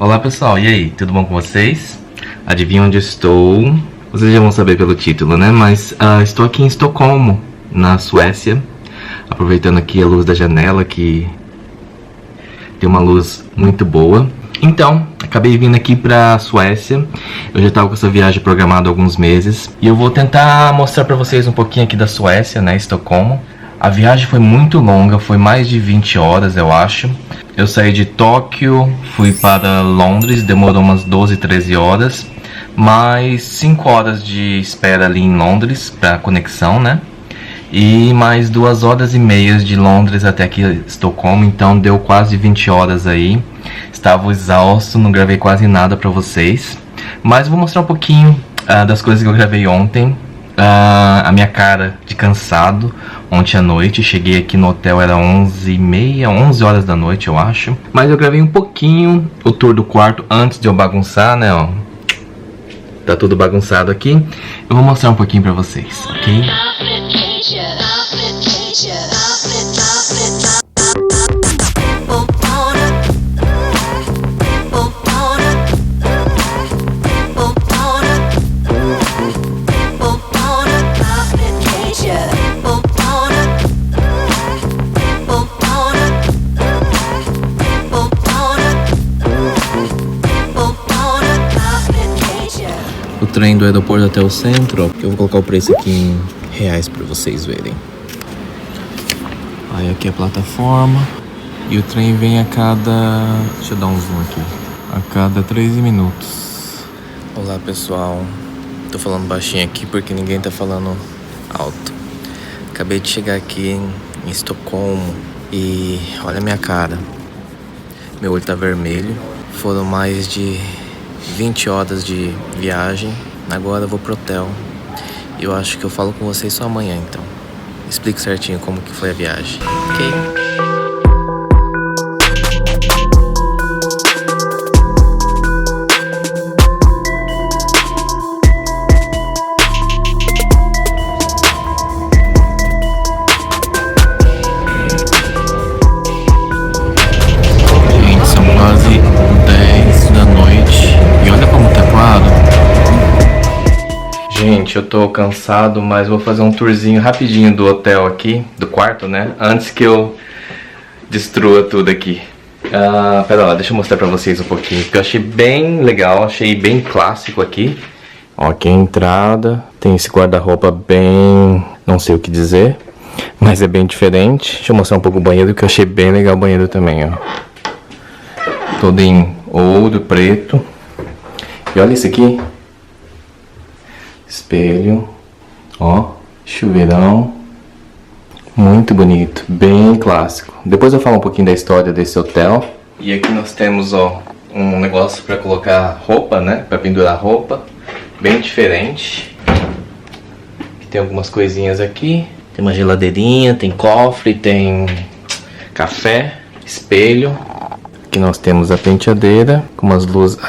Olá pessoal, e aí, tudo bom com vocês? Adivinha onde estou? Vocês já vão saber pelo título, né? Mas estou aqui em Estocolmo, na Suécia. Aproveitando aqui a luz da janela, que tem uma luz muito boa. Então, acabei vindo aqui pra Suécia. Eu já estava com essa viagem programada há alguns meses. E eu vou tentar mostrar pra vocês um pouquinho aqui da Suécia, né? Estocolmo. A viagem foi muito longa, foi mais de 20 horas, eu acho. Eu saí de Tóquio, fui para Londres, demorou umas 12, 13 horas. Mais 5 horas de espera ali em Londres para conexão, né? E mais 2 horas e meias de Londres até aqui Estocolmo, então deu quase 20 horas aí. Estava exausto, não gravei quase nada para vocês. Mas vou mostrar um pouquinho das coisas que eu gravei ontem. A minha cara de cansado ontem à noite. Cheguei aqui no hotel, era 11h30, 11 horas da noite eu acho. Mas eu gravei um pouquinho o tour do quarto antes de eu bagunçar, né, ó. Tá tudo bagunçado aqui. Eu vou mostrar um pouquinho pra vocês, ok? O trem do aeroporto até o centro, ó, eu vou colocar o preço aqui em reais para vocês verem. Aí aqui é a plataforma e o trem vem a cada... deixa eu dar um zoom aqui. A cada 13 minutos. Olá pessoal, tô falando baixinho aqui porque ninguém tá falando alto. Acabei de chegar aqui em Estocolmo e olha a minha cara. Meu olho tá vermelho. Foram mais de 20 horas de viagem. Agora eu vou pro hotel. Eu acho que eu falo com vocês só amanhã, então. Explico certinho como que foi a viagem, ok? Gente, eu tô cansado, mas vou fazer um tourzinho rapidinho do hotel aqui, do quarto, né? Antes que eu destrua tudo aqui. Pera lá, deixa eu mostrar pra vocês um pouquinho, porque eu achei bem legal, achei bem clássico aqui. Ó, aqui é a entrada, tem esse guarda-roupa bem... não sei o que dizer, mas é bem diferente. Deixa eu mostrar um pouco o banheiro, que eu achei bem legal o banheiro também, ó. Todo em ouro, preto. E olha isso aqui. Espelho, ó, chuveirão, muito bonito, bem clássico. Depois eu falo um pouquinho da história desse hotel. E aqui nós temos, ó, um negócio para colocar roupa, né, para pendurar roupa, bem diferente. Tem algumas coisinhas aqui, tem uma geladeirinha, tem cofre, tem café, espelho. Aqui nós temos a penteadeira com umas luzes,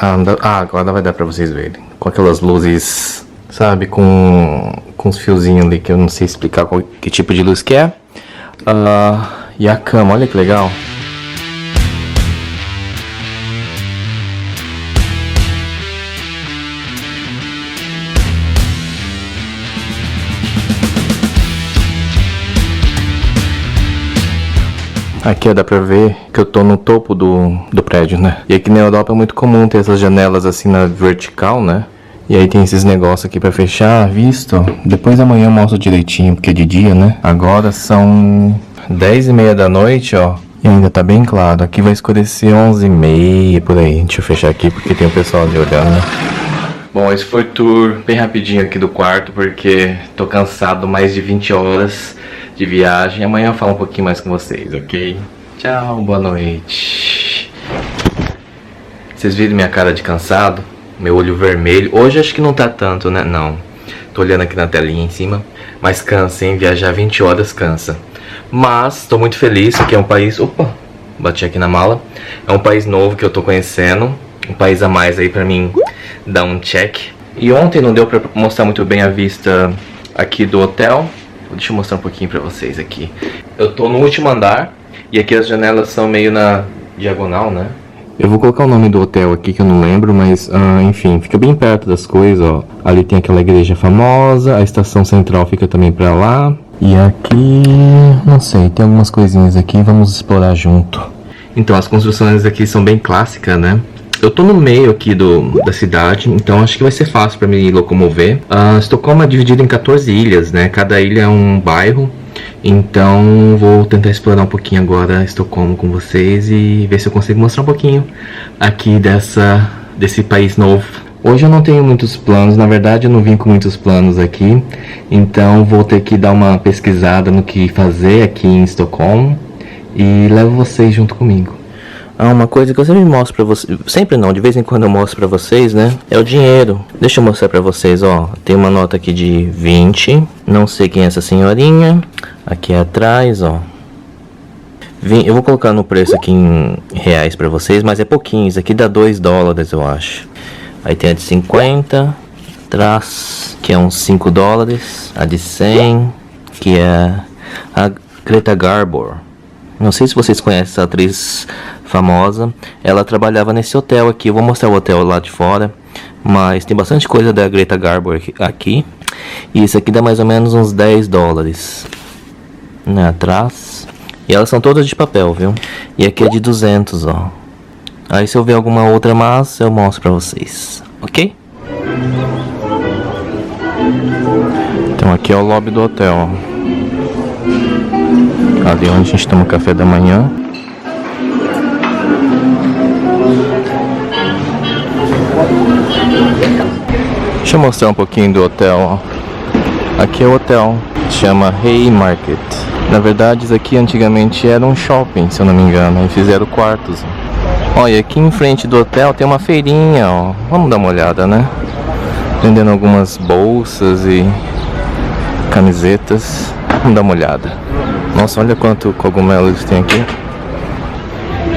agora vai dar para vocês verem, com aquelas luzes... sabe, com uns fiozinhos ali que eu não sei explicar que tipo de luz que é. E a cama, olha que legal. Aqui ó, dá pra ver que eu tô no topo do prédio, né? E aqui na Europa é muito comum ter essas janelas assim na vertical, né? E aí tem esses negócios aqui pra fechar a vista, ó. Depois amanhã eu mostro direitinho, porque é de dia, né? Agora são 10h30 da noite, ó. E ainda tá bem claro. Aqui vai escurecer 11h30, por aí. Deixa eu fechar aqui, porque tem o pessoal ali olhando. Bom, esse foi o tour bem rapidinho aqui do quarto, porque tô cansado, mais de 20 horas de viagem. Amanhã eu falo um pouquinho mais com vocês, ok? Tchau, boa noite. Vocês viram minha cara de cansado? Meu olho vermelho. Hoje acho que não tá tanto, né? Não. Tô olhando aqui na telinha em cima. Mas cansa, hein? Viajar 20 horas cansa. Mas tô muito feliz. Aqui é um país... Opa! Bati aqui na mala. É um país novo que eu tô conhecendo. Um país a mais aí pra mim dar um check. E ontem não deu pra mostrar muito bem a vista aqui do hotel. Deixa eu mostrar um pouquinho pra vocês aqui. Eu tô no último andar. E aqui as janelas são meio na diagonal, né? Eu vou colocar o nome do hotel aqui que eu não lembro, mas enfim, fica bem perto das coisas, ó. Ali tem aquela igreja famosa, a estação central fica também pra lá. E aqui, não sei, tem algumas coisinhas aqui, vamos explorar junto. Então, as construções aqui são bem clássicas, né? Eu tô no meio aqui da cidade, então acho que vai ser fácil para me locomover. Estocolmo é dividido em 14 ilhas, né? Cada ilha é um bairro. Então vou tentar explorar um pouquinho agora Estocolmo com vocês e ver se eu consigo mostrar um pouquinho aqui desse país novo. Hoje eu não tenho muitos planos, na verdade eu não vim com muitos planos aqui. Então vou ter que dar uma pesquisada no que fazer aqui em Estocolmo e levo vocês junto comigo. Uma coisa que eu sempre mostro pra vocês, sempre não, de vez em quando eu mostro pra vocês, né, é o dinheiro. Deixa eu mostrar pra vocês, ó, tem uma nota aqui de 20, não sei quem é essa senhorinha, aqui atrás, ó. Eu vou colocar no preço aqui em reais pra vocês, mas é pouquinho, isso aqui dá 2 dólares, eu acho. Aí tem a de 50, atrás, que é uns 5 dólares, a de 100, que é a Greta Garbo. Não sei se vocês conhecem essa atriz famosa. Ela trabalhava nesse hotel aqui. Eu vou mostrar o hotel lá de fora. Mas tem bastante coisa da Greta Garbo aqui. E isso aqui dá mais ou menos uns 10 dólares. Né, atrás. E elas são todas de papel, viu? E aqui é de 200, ó. Aí se eu ver alguma outra massa, eu mostro pra vocês. Ok? Então aqui é o lobby do hotel, ó. Ali onde a gente toma café da manhã. Deixa eu mostrar um pouquinho do hotel, ó. Aqui é o hotel, chama Haymarket. Na verdade isso aqui antigamente era um shopping, se eu não me engano, e fizeram quartos. Olha, aqui em frente do hotel tem uma feirinha, ó. Vamos dar uma olhada, né? Vendendo algumas bolsas e camisetas. Vamos dar uma olhada. Nossa, olha quanto cogumelo eles têm aqui.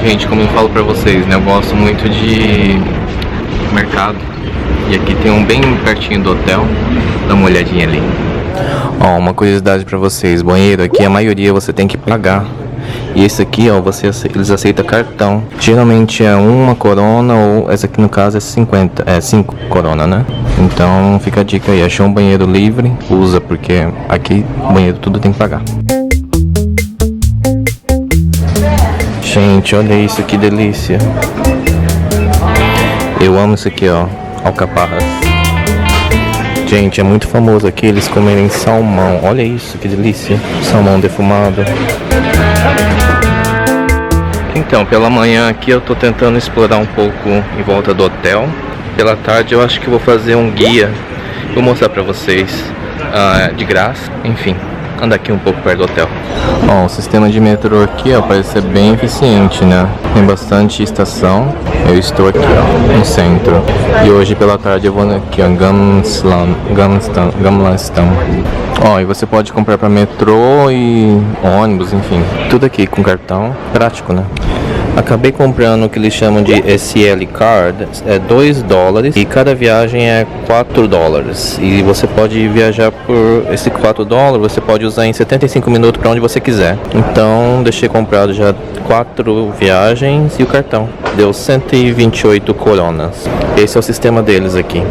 Gente, como eu falo pra vocês, né? Eu gosto muito de mercado. E aqui tem um bem pertinho do hotel. Dá uma olhadinha ali. Ó, uma curiosidade pra vocês. Banheiro aqui, a maioria você tem que pagar. E esse aqui, ó, eles aceitam cartão. Geralmente é uma corona, ou essa aqui no caso é 5 corona, né? Então fica a dica aí. Achou um banheiro livre, usa, porque aqui banheiro tudo tem que pagar. Gente, olha isso, que delícia. Eu amo isso aqui, ó, alcaparras. Gente, é muito famoso aqui eles comerem salmão. Olha isso, que delícia. Salmão defumado. Então, pela manhã aqui eu tô tentando explorar um pouco em volta do hotel. Pela tarde eu acho que vou fazer um guia. Vou mostrar pra vocês de graça. Enfim, andar aqui um pouco perto do hotel. Ó, o sistema de metrô aqui, ó, parece ser bem eficiente, né? Tem bastante estação. Eu estou aqui, ó, no centro. E hoje pela tarde eu vou aqui, ó, Gamlestan. Ó, e você pode comprar para metrô e ônibus, enfim, tudo aqui com cartão, prático, né? Acabei comprando o que eles chamam de SL Card, é 2 dólares e cada viagem é 4 dólares. E você pode viajar por esse 4 dólares, você pode usar em 75 minutos para onde você quiser. Então, deixei comprado já 4 viagens e o cartão. Deu 128 coronas. Esse é o sistema deles aqui.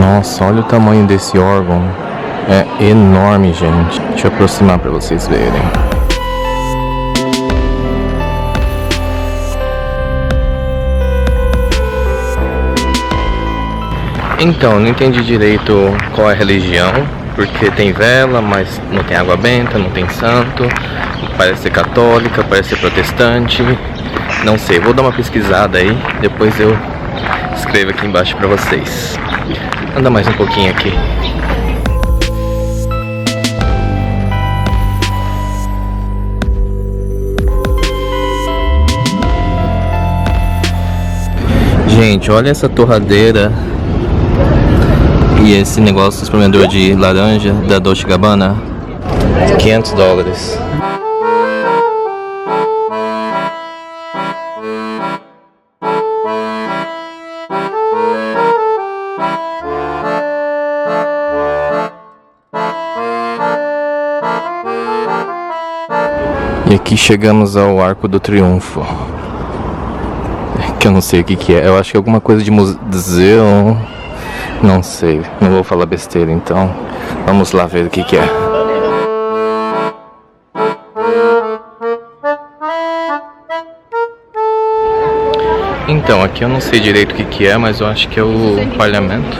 Nossa, olha o tamanho desse órgão. É enorme, gente. Deixa eu aproximar para vocês verem. Então, não entendi direito qual é a religião, porque tem vela, mas não tem água benta, não tem santo. Parece ser católica, parece ser protestante. Não sei, vou dar uma pesquisada aí, depois eu escrevo aqui embaixo para vocês. Anda mais um pouquinho aqui. Gente, olha essa torradeira e esse negócio espremedor de laranja da Dolce & Gabbana. 500 dólares. E aqui chegamos ao Arco do Triunfo, que eu não sei o que é. Eu acho que é alguma coisa de museu. Não sei, não vou falar besteira, então vamos lá ver o que é. Então, aqui eu não sei direito o que é, mas eu acho que é o parlamento,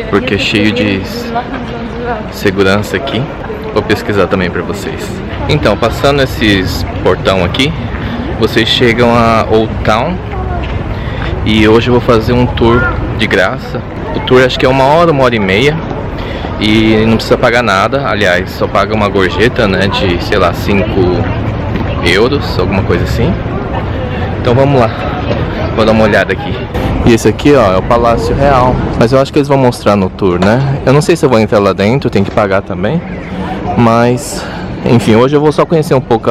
porque é cheio de segurança aqui. Vou pesquisar também para vocês. Então, passando esses portão aqui, vocês chegam a Old Town. E hoje eu vou fazer um tour de graça. O tour acho que é 1 hora e meia. E não precisa pagar nada. Aliás, só paga uma gorjeta, né, de, sei lá, 5 euros, alguma coisa assim. Então vamos lá. Vou dar uma olhada aqui. E esse aqui, ó, é o Palácio Real. Mas eu acho que eles vão mostrar no tour, né? Eu não sei se eu vou entrar lá dentro, tem que pagar também. Mas, enfim, hoje eu vou só conhecer um pouco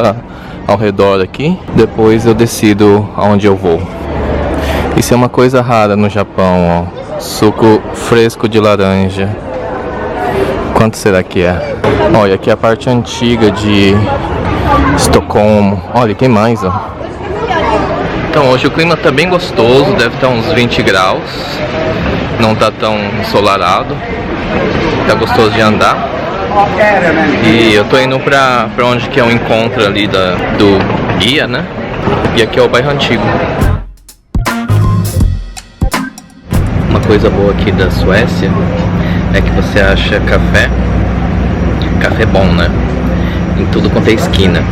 ao redor aqui. Depois eu decido aonde eu vou. Isso é uma coisa rara no Japão, ó. Suco fresco de laranja. Quanto será que é? Olha, aqui é a parte antiga de Estocolmo. Olha, tem mais, ó. Então hoje o clima tá bem gostoso, deve estar uns 20 graus. Não tá tão ensolarado. Tá gostoso de andar. E eu tô indo pra onde que é o encontro ali do guia, né? E aqui é o bairro antigo. Uma coisa boa aqui da Suécia é que você acha café bom, né? Em tudo quanto é esquina.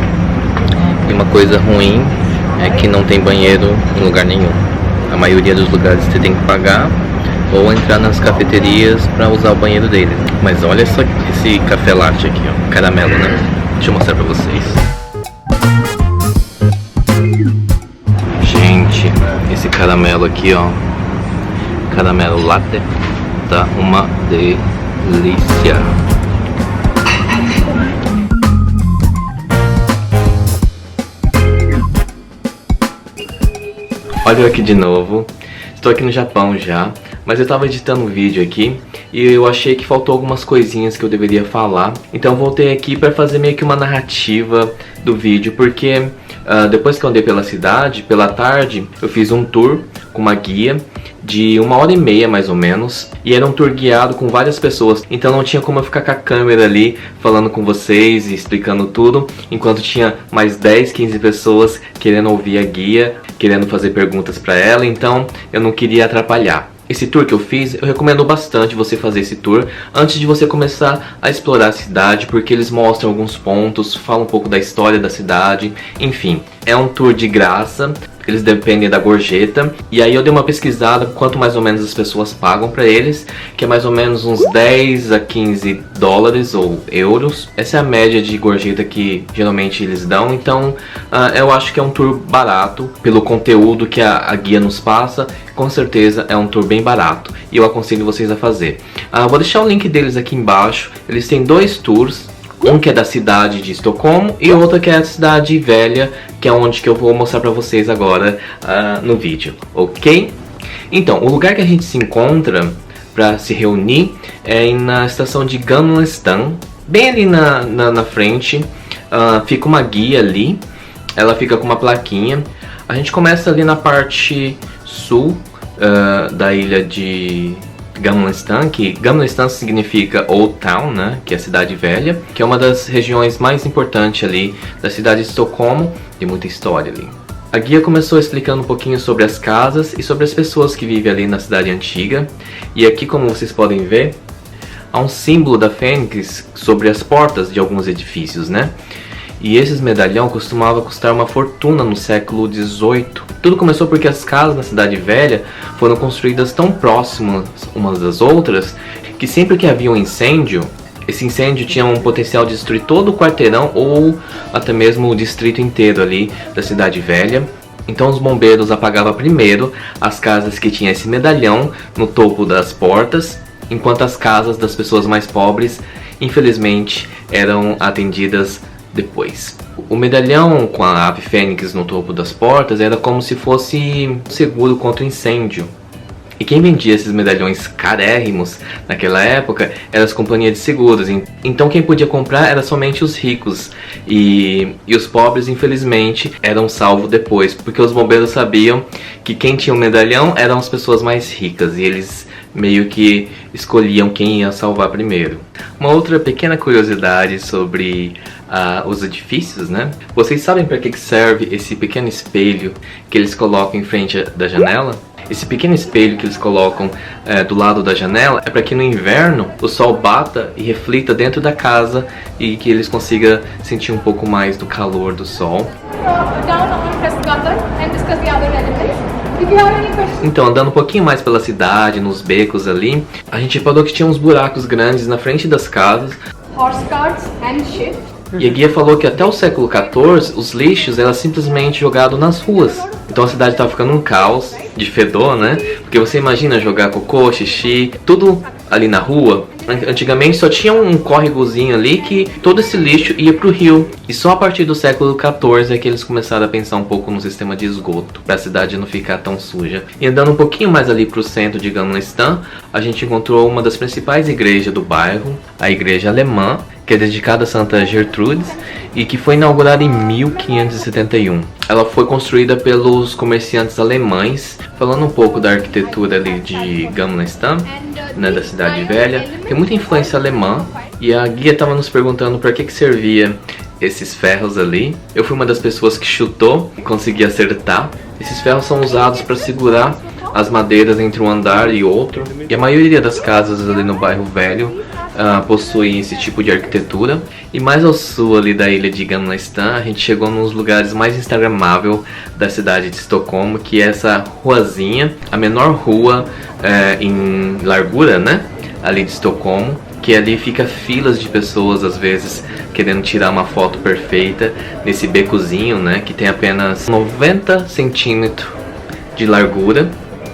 E uma coisa ruim é que não tem banheiro em lugar nenhum. A maioria dos lugares você tem que pagar ou entrar nas cafeterias para usar o banheiro deles. Mas olha só esse café latte aqui, ó, caramelo, né? Deixa eu mostrar pra vocês. Gente, esse caramelo aqui, ó, caramelo latte, tá uma delícia. Olha eu aqui de novo. Estou aqui no Japão já, mas eu estava editando um vídeo aqui e eu achei que faltou algumas coisinhas que eu deveria falar. Então voltei aqui para fazer meio que uma narrativa do vídeo, porque depois que eu andei pela cidade, pela tarde, eu fiz um tour com uma guia de 1 hora e meia mais ou menos, e era um tour guiado com várias pessoas, então não tinha como eu ficar com a câmera ali falando com vocês e explicando tudo, enquanto tinha mais 10, 15 pessoas querendo ouvir a guia, querendo fazer perguntas para ela, então eu não queria atrapalhar. Esse tour que eu fiz, eu recomendo bastante você fazer esse tour antes de você começar a explorar a cidade, porque eles mostram alguns pontos, falam um pouco da história da cidade, enfim, é um tour de graça. Eles dependem da gorjeta. E aí eu dei uma pesquisada quanto mais ou menos as pessoas pagam pra eles, que é mais ou menos uns 10 a 15 dólares ou euros. Essa é a média de gorjeta que geralmente eles dão. Então eu acho que é um tour barato pelo conteúdo que a guia nos passa. Com certeza é um tour bem barato e eu aconselho vocês a fazer. Vou deixar o link deles aqui embaixo. Eles têm 2 tours. Um que é da cidade de Estocolmo e outro que é a cidade velha, que é onde que eu vou mostrar pra vocês agora no vídeo, ok? Então, o lugar que a gente se encontra pra se reunir é na estação de Gamla Stan, bem ali na frente. Fica uma guia ali, ela fica com uma plaquinha. A gente começa ali na parte sul da ilha de Gamla Stan, que Gamla Stan significa Old Town, né, que é a cidade velha, que é uma das regiões mais importantes ali da cidade de Estocolmo, tem muita história ali. A guia começou explicando um pouquinho sobre as casas e sobre as pessoas que vivem ali na cidade antiga, e aqui, como vocês podem ver, há um símbolo da Fênix sobre as portas de alguns edifícios, né? E esses medalhão costumava custar uma fortuna no século XVIII. Tudo começou porque as casas na Cidade Velha foram construídas tão próximas umas das outras que sempre que havia um incêndio, esse incêndio tinha um potencial de destruir todo o quarteirão ou até mesmo o distrito inteiro ali da Cidade Velha. Então os bombeiros apagavam primeiro as casas que tinham esse medalhão no topo das portas, enquanto as casas das pessoas mais pobres, infelizmente, eram atendidas depois. O medalhão com a ave fênix no topo das portas era como se fosse seguro contra o incêndio. E quem vendia esses medalhões carérrimos naquela época eram as companhias de seguros. Então quem podia comprar era somente os ricos. E os pobres, infelizmente, eram salvos depois, porque os bombeiros sabiam que quem tinha o medalhão eram as pessoas mais ricas, e eles meio que escolhiam quem ia salvar primeiro. Uma outra pequena curiosidade sobre os edifícios, né? Vocês sabem para que serve esse pequeno espelho que eles colocam em frente da janela? Esse pequeno espelho que eles colocam do lado da janela é para que no inverno o sol bata e reflita dentro da casa e que eles consigam sentir um pouco mais do calor do sol. Então, andando um pouquinho mais pela cidade, nos becos ali, a gente reparou que tinha uns buracos grandes na frente das casas. E a guia falou que até o século XIV os lixos eram simplesmente jogados nas ruas. Então a cidade estava ficando um caos de fedor, né? Porque você imagina jogar cocô, xixi, tudo ali na rua. Antigamente só tinha um córregozinho ali que todo esse lixo ia pro rio. E só a partir do século XIV é que eles começaram a pensar um pouco no sistema de esgoto, para a cidade não ficar tão suja. E andando um pouquinho mais ali pro centro de Gamlestан, a gente encontrou uma das principais igrejas do bairro, a igreja alemã, que é dedicada a Santa Gertrudes e que foi inaugurada em 1571. Ela foi construída pelos comerciantes alemães. Falando um pouco da arquitetura ali de Gamlestан, né, da cidade velha, tem muita influência alemã, e a guia estava nos perguntando para que servia esses ferros ali. Eu fui uma das pessoas que chutou e consegui acertar. Esses ferros são usados para segurar as madeiras entre um andar e outro, e a maioria das casas ali no bairro velho possuem esse tipo de arquitetura. E mais ao sul ali da ilha de Gamlestán, a gente chegou nos lugares mais instagramável da cidade de Estocolmo, que é essa ruazinha, a menor rua em largura, né, ali de Estocolmo, que ali fica filas de pessoas às vezes querendo tirar uma foto perfeita nesse becozinho, né, que tem apenas 90 centímetros de largura.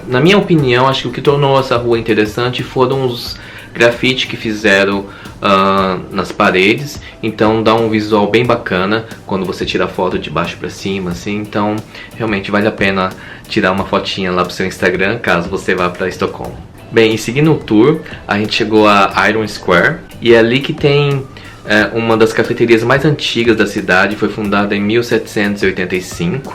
Na minha opinião, acho que o que tornou essa rua interessante foram os grafite que fizeram nas paredes. Então dá um visual bem bacana quando você tira a foto de baixo para cima, assim. Então realmente vale a pena tirar uma fotinha lá pro seu Instagram, caso você vá para Estocolmo. Bem, e seguindo o tour, a gente chegou a Iron Square, e é ali que tem uma das cafeterias mais antigas da cidade. Foi fundada em 1785.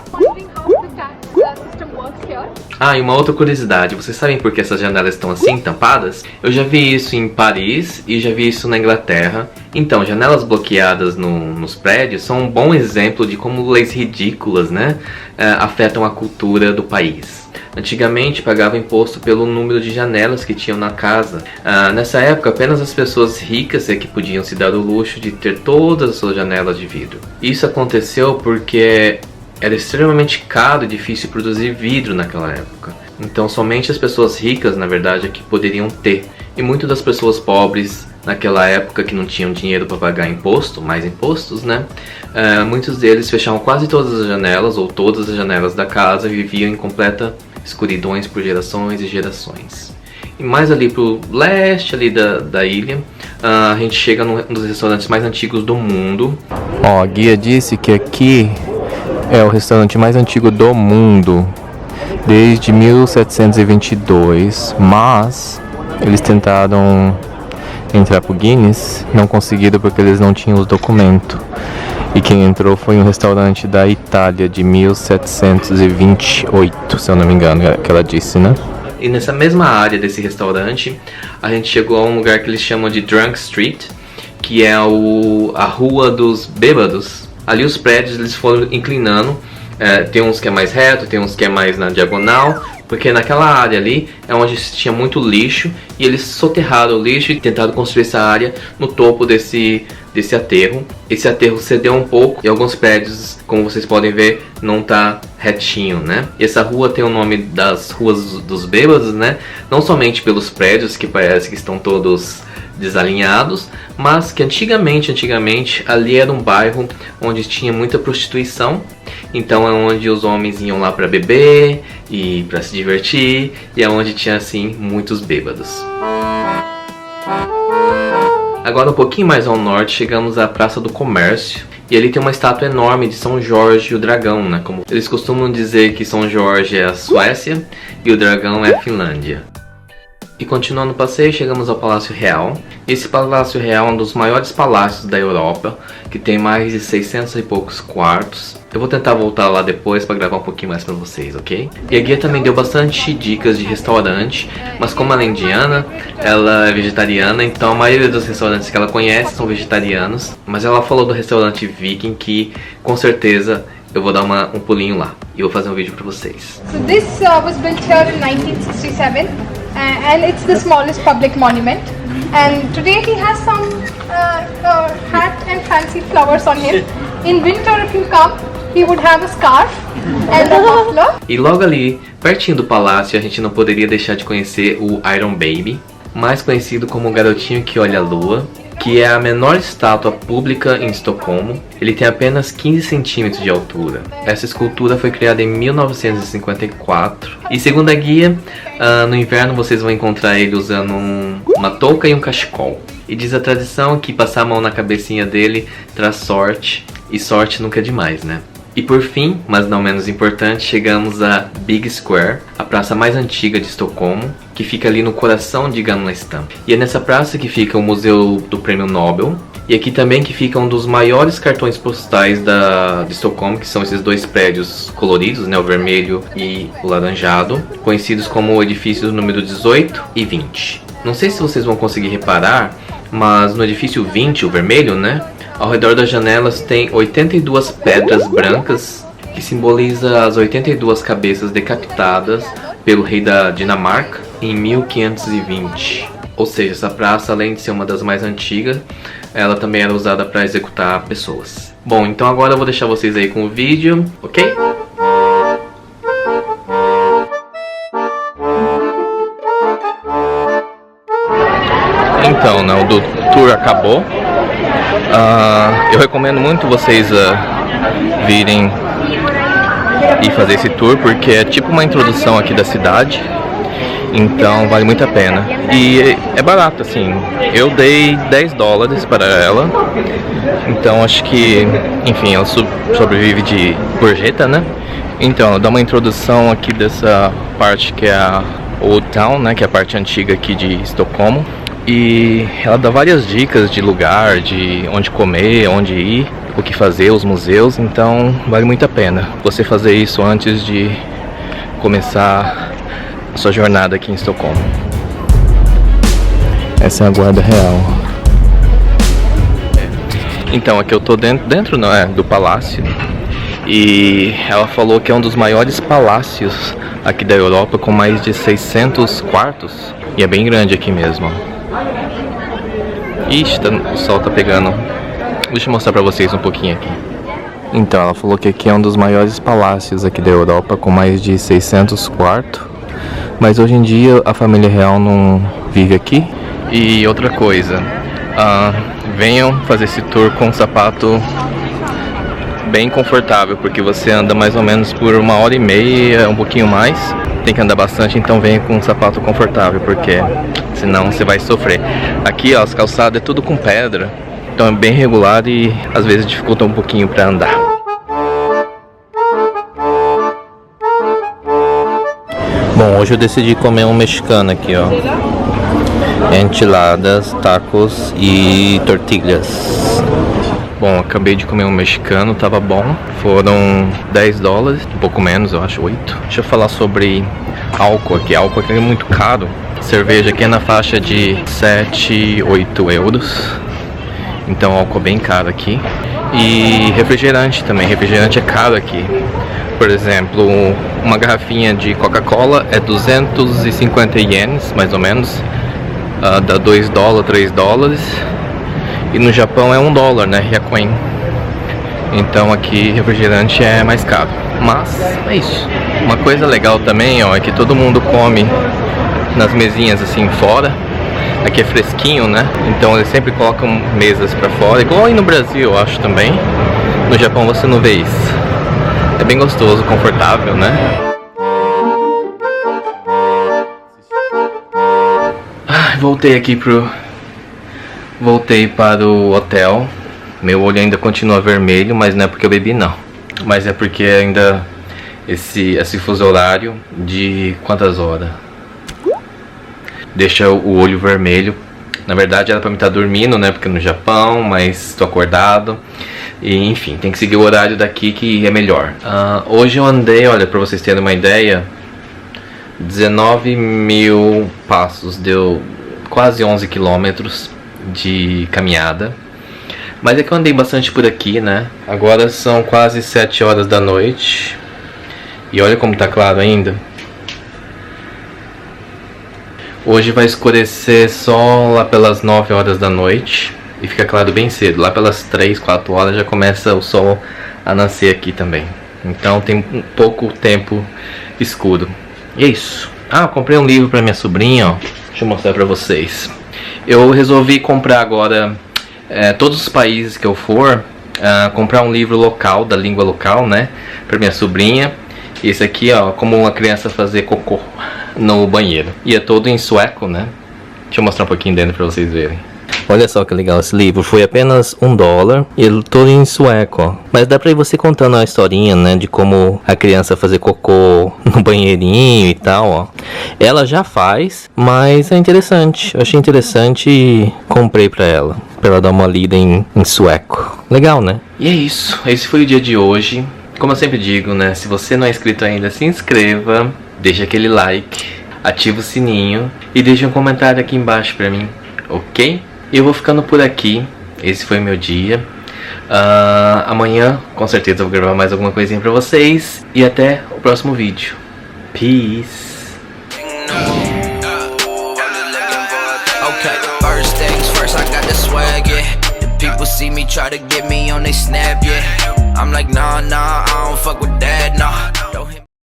E uma outra curiosidade, vocês sabem por que essas janelas estão assim, tampadas? Eu já vi isso em Paris e já vi isso na Inglaterra. Então, janelas bloqueadas nos prédios são um bom exemplo de como leis ridículas, né, afetam a cultura do país. Antigamente pagava imposto pelo número de janelas que tinham na casa. Nessa época, apenas as pessoas ricas é que podiam se dar o luxo de ter todas as suas janelas de vidro. Isso aconteceu porque era extremamente caro e difícil produzir vidro naquela época. Então somente as pessoas ricas, na verdade, é que poderiam ter. E muitas das pessoas pobres naquela época, que não tinham dinheiro para pagar imposto, mais impostos, né? Muitos deles fechavam quase todas as janelas, ou todas as janelas da casa, e viviam em completa escuridões por gerações e gerações. E mais ali pro leste ali da ilha, a gente chega num dos restaurantes mais antigos do mundo. A guia disse que aqui é o restaurante mais antigo do mundo, desde 1722, mas eles tentaram entrar pro Guinness, não conseguiram porque eles não tinham os documentos. E quem entrou foi um restaurante da Itália de 1728, se eu não me engano, que ela disse, né? E nessa mesma área desse restaurante, a gente chegou a um lugar que eles chamam de Drunk Street, que é a rua dos bêbados. Ali os prédios eles foram inclinando, tem uns que é mais reto, tem uns que é mais na diagonal, porque naquela área ali é onde tinha muito lixo, e eles soterraram o lixo e tentaram construir essa área no topo desse aterro. Esse aterro cedeu um pouco e alguns prédios, como vocês podem ver, não tá retinho, né? E essa rua tem o nome das ruas dos bêbados, né? Não somente pelos prédios que parece que estão todos desalinhados, mas que antigamente ali era um bairro onde tinha muita prostituição. Então é onde os homens iam lá para beber e para se divertir, e é onde tinha assim muitos bêbados. Agora um pouquinho mais ao norte chegamos à Praça do Comércio, E ele tem uma estátua enorme de São Jorge, o dragão, né? Como eles costumam dizer que São Jorge é a Suécia e o dragão é a Finlândia. E continuando o passeio, chegamos ao Palácio Real. Esse Palácio Real é um dos maiores palácios da Europa, que tem mais de 600 e poucos quartos. Eu vou tentar voltar lá depois para gravar um pouquinho mais para vocês, ok? E a guia também deu bastante dicas de restaurante, mas como ela é indiana, ela é vegetariana, então a maioria dos restaurantes que ela conhece são vegetarianos. Mas ela falou do restaurante Viking, que com certeza eu vou dar um pulinho lá e vou fazer um vídeo para vocês. So this was built here in 1967 and it's the smallest public monument. And today he has some hat and fancy flowers on him. In winter, if you come, he would have a scarf and a muffler. E logo ali, pertinho do palácio, a gente não poderia deixar de conhecer o Iron Baby, mais conhecido como o garotinho que olha a lua, que é a menor estátua pública em Estocolmo. Ele tem apenas 15 centímetros de altura. Essa escultura foi criada em 1954. E segundo a guia, no inverno vocês vão encontrar ele usando uma touca e um cachecol. E diz a tradição que passar a mão na cabecinha dele traz sorte. E sorte nunca é demais, né? E por fim, mas não menos importante, chegamos a Big Square, a praça mais antiga de Estocolmo, que fica ali no coração de Gamla Stan. E é nessa praça que fica o Museu do Prêmio Nobel, e aqui também que fica um dos maiores cartões postais de Estocolmo, que são esses dois prédios coloridos, né, o vermelho e o laranjado, conhecidos como o edifício número 18 e 20. Não sei se vocês vão conseguir reparar, mas no edifício 20, o vermelho, né, ao redor das janelas tem 82 pedras brancas, que simboliza as 82 cabeças decapitadas pelo rei da Dinamarca em 1520. Ou seja, essa praça, além de ser uma das mais antigas, ela também era usada para executar pessoas. Bom, então agora eu vou deixar vocês aí com o vídeo, ok? Então, né, o do tour acabou. Eu recomendo muito vocês virem e fazer esse tour, porque é tipo uma introdução aqui da cidade, então vale muito a pena. E é barato, assim, eu dei $10 para ela, então acho que, enfim, ela sobrevive de gorjeta, né? Então, ela dá uma introdução aqui dessa parte que é a Old Town, né, que é a parte antiga aqui de Estocolmo. E ela dá várias dicas de lugar, de onde comer, onde ir, o que fazer, os museus, então vale muito a pena você fazer isso antes de começar a sua jornada aqui em Estocolmo. Essa é a guarda real. Então, aqui eu tô dentro não é, do palácio, e ela falou que é um dos maiores palácios aqui da Europa, com mais de 600 quartos, e é bem grande aqui mesmo. Ixi, o sol tá pegando. Deixa eu mostrar pra vocês um pouquinho aqui. Então, ela falou que aqui é um dos maiores palácios aqui da Europa, com mais de 600 quartos. Mas hoje em dia a família real não vive aqui. E outra coisa, venham fazer esse tour com um sapato bem confortável, porque você anda mais ou menos por 1h30, um pouquinho mais. Tem que andar bastante, então venha com um sapato confortável, porque senão você vai sofrer. Aqui, ó, as calçadas é tudo com pedra, então é bem regular e às vezes dificulta um pouquinho para andar. Bom, hoje eu decidi comer um mexicano aqui, ó. Enchiladas, tacos e tortilhas. Bom, acabei de comer um mexicano, tava bom. Foram $10, um pouco menos, eu acho, 8. Deixa eu falar sobre álcool aqui. Álcool aqui é muito caro. Cerveja aqui é na faixa de 7, 8 euros. Então álcool é bem caro aqui. E refrigerante também. Refrigerante é caro aqui. Por exemplo, uma garrafinha de Coca-Cola é 250 ienes, mais ou menos. Dá $2, $3. E no Japão é $1, né? Ryakuen. Então aqui refrigerante é mais caro. Mas é isso. Uma coisa legal também, ó, é que todo mundo come nas mesinhas assim fora. Aqui é fresquinho, né? Então eles sempre colocam mesas pra fora, igual aí no Brasil, eu acho também. No Japão você não vê isso. É bem gostoso, confortável, né? Voltei para o hotel. Meu olho ainda continua vermelho, mas não é porque eu bebi não. Mas é porque ainda esse fuso horário de quantas horas? Deixa o olho vermelho. Na verdade era pra mim estar dormindo, né? Porque no Japão, mas tô acordado. E enfim, tem que seguir o horário daqui que é melhor. Hoje eu andei, olha, pra vocês terem uma ideia, 19 mil passos, deu quase 11 quilômetros de caminhada. Mas é que eu andei bastante por aqui, né? Agora são quase 7 horas da noite. E olha como tá claro ainda. Hoje vai escurecer só lá pelas 9 horas da noite. E fica claro bem cedo. Lá pelas 3, 4 horas já começa o sol a nascer aqui também. Então tem um pouco tempo escuro. E é isso. Eu comprei um livro pra minha sobrinha, ó. Deixa eu mostrar pra vocês. Eu resolvi comprar agora, todos os países que eu for, comprar um livro local, da língua local, né? Pra minha sobrinha. Esse aqui, ó, como uma criança fazer cocô no banheiro. E é todo em sueco, né? Deixa eu mostrar um pouquinho dentro pra vocês verem. Olha só que legal esse livro, foi apenas $1 e ele todo em sueco, ó. Mas dá pra ir você contando a historinha, né, de como a criança fazer cocô no banheirinho e tal, ó. Ela já faz, mas é interessante, eu achei interessante e comprei pra ela dar uma lida em sueco. Legal, né? E é isso, esse foi o dia de hoje. Como eu sempre digo, né, se você não é inscrito ainda, se inscreva, deixa aquele like, ativa o sininho e deixa um comentário aqui embaixo pra mim, ok? Eu vou ficando por aqui. Esse foi o meu dia. Amanhã, com certeza, eu vou gravar mais alguma coisinha pra vocês. E até o próximo vídeo. Peace. Okay, first things first, I got the swag, yeah. The people see me try to get me on they snap, yeah. I'm like, nah, I don't fuck with that, nah.